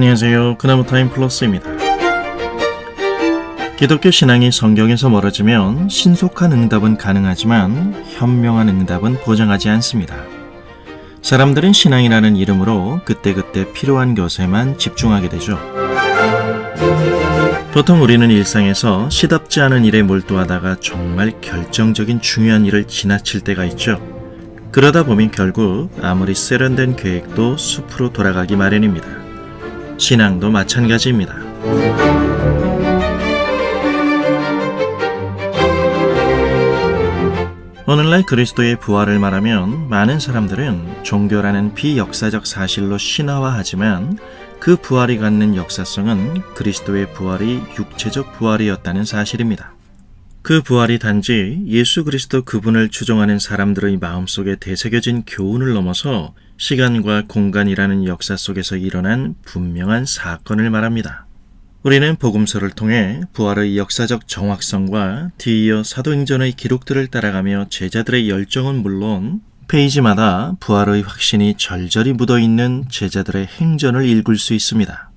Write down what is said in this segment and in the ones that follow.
안녕하세요. 그나무 타임 플러스입니다. 기독교 신앙이 성경에서 멀어지면 신속한 응답은 가능하지만 현명한 응답은 보장하지 않습니다. 사람들은 신앙이라는 이름으로 그때그때 필요한 것에만 집중하게 되죠. 보통 우리는 일상에서 시답지 않은 일에 몰두하다가 정말 결정적인 중요한 일을 지나칠 때가 있죠. 그러다 보면 결국 아무리 세련된 계획도 숲으로 돌아가기 마련입니다. 신앙도 마찬가지입니다. 오늘날 그리스도의 부활을 말하면 많은 사람들은 종교라는 비역사적 사실로 신화화하지만 그 부활이 갖는 역사성은 그리스도의 부활이 육체적 부활이었다는 사실입니다. 그 부활이 단지 예수 그리스도 그분을 추종하는 사람들의 마음속에 되새겨진 교훈을 넘어서 시간과 공간이라는 역사 속에서 일어난 분명한 사건을 말합니다. 우리는 복음서를 통해 부활의 역사적 정확성과 뒤이어 사도행전의 기록들을 따라가며 제자들의 열정은 물론 페이지마다 부활의 확신이 절절히 묻어있는 제자들의 행전을 읽을 수 있습니다.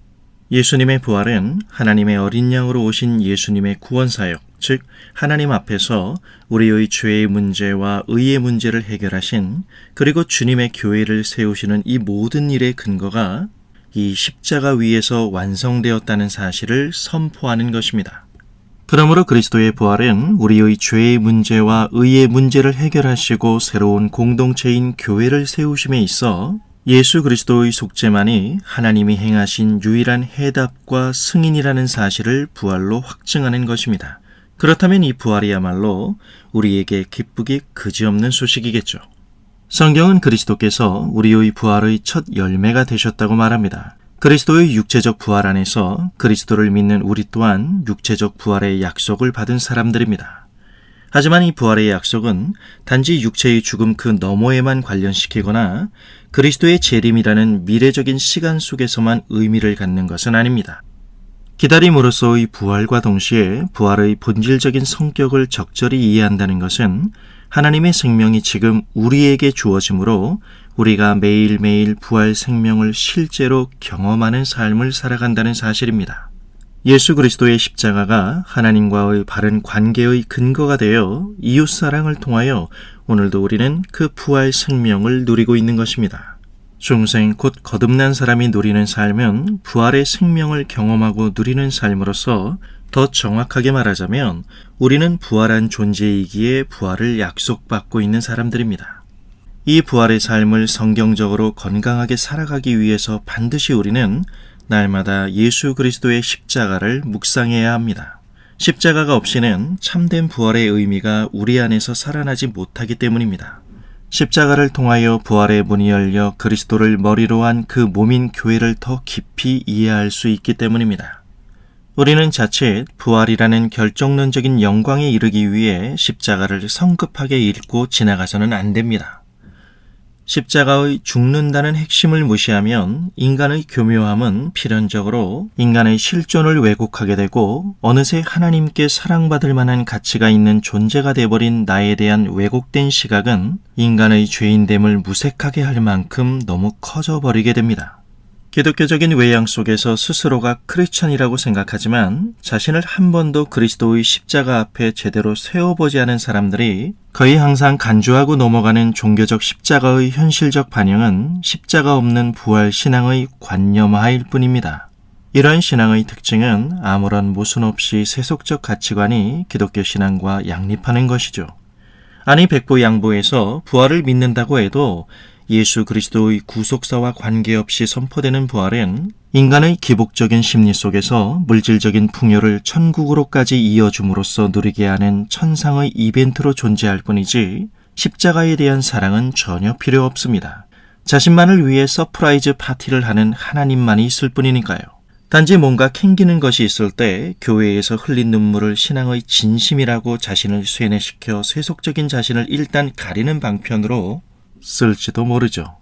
예수님의 부활은 하나님의 어린 양으로 오신 예수님의 구원사역, 즉 하나님 앞에서 우리의 죄의 문제와 의의 문제를 해결하신 그리고 주님의 교회를 세우시는 이 모든 일의 근거가 이 십자가 위에서 완성되었다는 사실을 선포하는 것입니다. 그러므로 그리스도의 부활은 우리의 죄의 문제와 의의 문제를 해결하시고 새로운 공동체인 교회를 세우심에 있어 예수 그리스도의 속죄만이 하나님이 행하신 유일한 해답과 승인이라는 사실을 부활로 확증하는 것입니다. 그렇다면 이 부활이야말로 우리에게 기쁘기 그지없는 소식이겠죠. 성경은 그리스도께서 우리의 부활의 첫 열매가 되셨다고 말합니다. 그리스도의 육체적 부활 안에서 그리스도를 믿는 우리 또한 육체적 부활의 약속을 받은 사람들입니다. 하지만 이 부활의 약속은 단지 육체의 죽음 그 너머에만 관련시키거나 그리스도의 재림이라는 미래적인 시간 속에서만 의미를 갖는 것은 아닙니다. 기다림으로서의 부활과 동시에 부활의 본질적인 성격을 적절히 이해한다는 것은 하나님의 생명이 지금 우리에게 주어지므로 우리가 매일매일 부활 생명을 실제로 경험하는 삶을 살아간다는 사실입니다. 예수 그리스도의 십자가가 하나님과의 바른 관계의 근거가 되어 이웃사랑을 통하여 오늘도 우리는 그 부활 생명을 누리고 있는 것입니다. 중생 곧 거듭난 사람이 누리는 삶은 부활의 생명을 경험하고 누리는 삶으로서 더 정확하게 말하자면 우리는 부활한 존재이기에 부활을 약속받고 있는 사람들입니다. 이 부활의 삶을 성경적으로 건강하게 살아가기 위해서 반드시 우리는 날마다 예수 그리스도의 십자가를 묵상해야 합니다. 십자가가 없이는 참된 부활의 의미가 우리 안에서 살아나지 못하기 때문입니다. 십자가를 통하여 부활의 문이 열려 그리스도를 머리로 한 그 몸인 교회를 더 깊이 이해할 수 있기 때문입니다. 우리는 자칫 부활이라는 결정론적인 영광에 이르기 위해 십자가를 성급하게 읽고 지나가서는 안 됩니다. 십자가의 죽는다는 핵심을 무시하면 인간의 교묘함은 필연적으로 인간의 실존을 왜곡하게 되고 어느새 하나님께 사랑받을 만한 가치가 있는 존재가 되어버린 나에 대한 왜곡된 시각은 인간의 죄인됨을 무색하게 할 만큼 너무 커져버리게 됩니다. 기독교적인 외양 속에서 스스로가 크리스찬이라고 생각하지만 자신을 한 번도 그리스도의 십자가 앞에 제대로 세워보지 않은 사람들이 거의 항상 간주하고 넘어가는 종교적 십자가의 현실적 반영은 십자가 없는 부활 신앙의 관념화일 뿐입니다. 이러한 신앙의 특징은 아무런 모순 없이 세속적 가치관이 기독교 신앙과 양립하는 것이죠. 아니 백보양보에서 부활을 믿는다고 해도 예수 그리스도의 구속사와 관계없이 선포되는 부활은 인간의 기복적인 심리 속에서 물질적인 풍요를 천국으로까지 이어줌으로써 누리게 하는 천상의 이벤트로 존재할 뿐이지 십자가에 대한 사랑은 전혀 필요 없습니다. 자신만을 위해 서프라이즈 파티를 하는 하나님만이 있을 뿐이니까요. 단지 뭔가 캥기는 것이 있을 때 교회에서 흘린 눈물을 신앙의 진심이라고 자신을 쇠뇌시켜 세속적인 자신을 일단 가리는 방편으로 쓸지도 모르죠.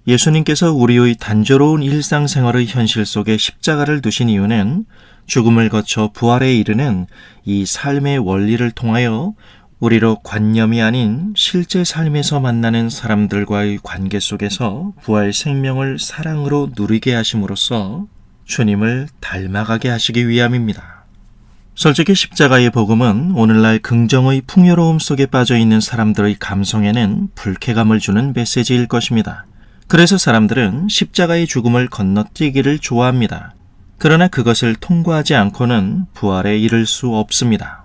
예수님께서 우리의 단조로운 일상생활의 현실 속에 십자가를 두신 이유는 죽음을 거쳐 부활에 이르는 이 삶의 원리를 통하여 우리로 관념이 아닌 실제 삶에서 만나는 사람들과의 관계 속에서 부활 생명을 사랑으로 누리게 하심으로써 주님을 닮아가게 하시기 위함입니다. 솔직히 십자가의 복음은 오늘날 긍정의 풍요로움 속에 빠져있는 사람들의 감성에는 불쾌감을 주는 메시지일 것입니다. 그래서 사람들은 십자가의 죽음을 건너뛰기를 좋아합니다. 그러나 그것을 통과하지 않고는 부활에 이를 수 없습니다.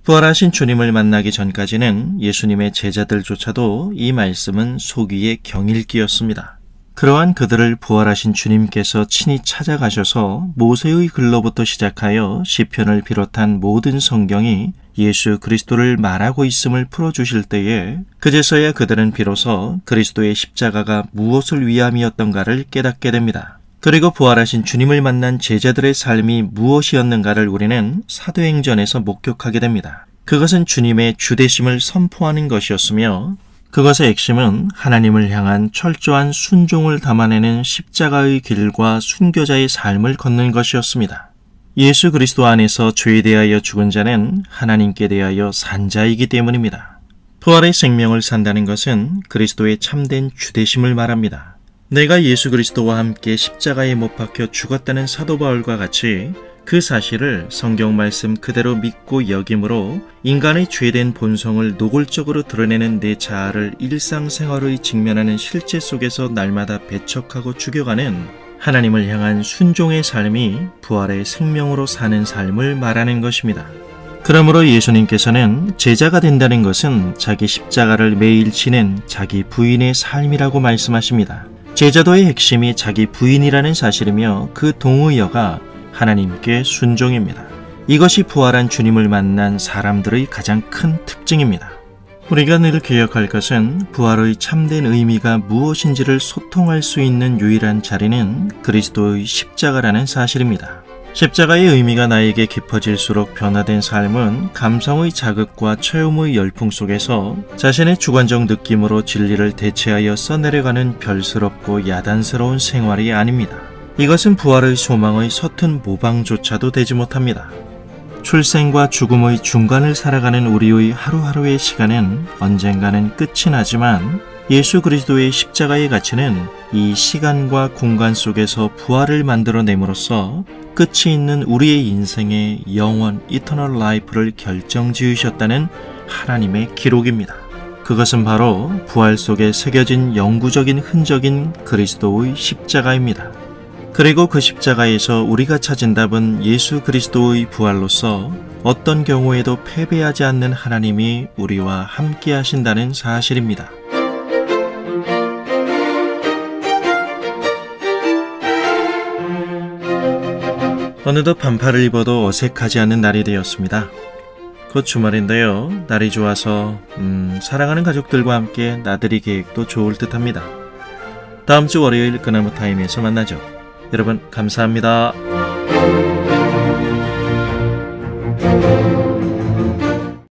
부활하신 주님을 만나기 전까지는 예수님의 제자들조차도 이 말씀은 속이의 경일기였습니다. 그러한 그들을 부활하신 주님께서 친히 찾아가셔서 모세의 글로부터 시작하여 시편을 비롯한 모든 성경이 예수 그리스도를 말하고 있음을 풀어주실 때에 그제서야 그들은 비로소 그리스도의 십자가가 무엇을 위함이었던가를 깨닫게 됩니다. 그리고 부활하신 주님을 만난 제자들의 삶이 무엇이었는가를 우리는 사도행전에서 목격하게 됩니다. 그것은 주님의 주되심을 선포하는 것이었으며 그것의 핵심은 하나님을 향한 철저한 순종을 담아내는 십자가의 길과 순교자의 삶을 걷는 것이었습니다. 예수 그리스도 안에서 죄에 대하여 죽은 자는 하나님께 대하여 산 자이기 때문입니다. 부활의 생명을 산다는 것은 그리스도의 참된 주되심을 말합니다. 내가 예수 그리스도와 함께 십자가에 못 박혀 죽었다는 사도 바울과 같이 그 사실을 성경 말씀 그대로 믿고 여김으로 인간의 죄된 본성을 노골적으로 드러내는 내 자아를 일상생활의 직면하는 실제 속에서 날마다 배척하고 죽여가는 하나님을 향한 순종의 삶이 부활의 생명으로 사는 삶을 말하는 것입니다. 그러므로 예수님께서는 제자가 된다는 것은 자기 십자가를 매일 지는 자기 부인의 삶이라고 말씀하십니다. 제자도의 핵심이 자기 부인이라는 사실이며 그 동의어가 하나님께 순종입니다. 이것이 부활한 주님을 만난 사람들의 가장 큰 특징입니다. 우리가 늘 기억할 것은 부활의 참된 의미가 무엇인지를 소통할 수 있는 유일한 자리는 그리스도의 십자가라는 사실입니다. 십자가의 의미가 나에게 깊어질수록 변화된 삶은 감성의 자극과 체험의 열풍 속에서 자신의 주관적 느낌으로 진리를 대체하여 써내려가는 별스럽고 야단스러운 생활이 아닙니다. 이것은 부활의 소망의 서툰 모방조차도 되지 못합니다. 출생과 죽음의 중간을 살아가는 우리의 하루하루의 시간은 언젠가는 끝이 나지만 예수 그리스도의 십자가의 가치는 이 시간과 공간 속에서 부활을 만들어냄으로써 끝이 있는 우리의 인생의 영원 이터널 라이프를 결정지으셨다는 하나님의 기록입니다. 그것은 바로 부활 속에 새겨진 영구적인 흔적인 그리스도의 십자가입니다. 그리고 그 십자가에서 우리가 찾은 답은 예수 그리스도의 부활로서 어떤 경우에도 패배하지 않는 하나님이 우리와 함께 하신다는 사실입니다. 어느덧 반팔을 입어도 어색하지 않는 날이 되었습니다. 곧 주말인데요. 날이 좋아서 사랑하는 가족들과 함께 나들이 계획도 좋을 듯합니다. 다음 주 월요일 그나무 타임에서 만나죠. 여러분 감사합니다.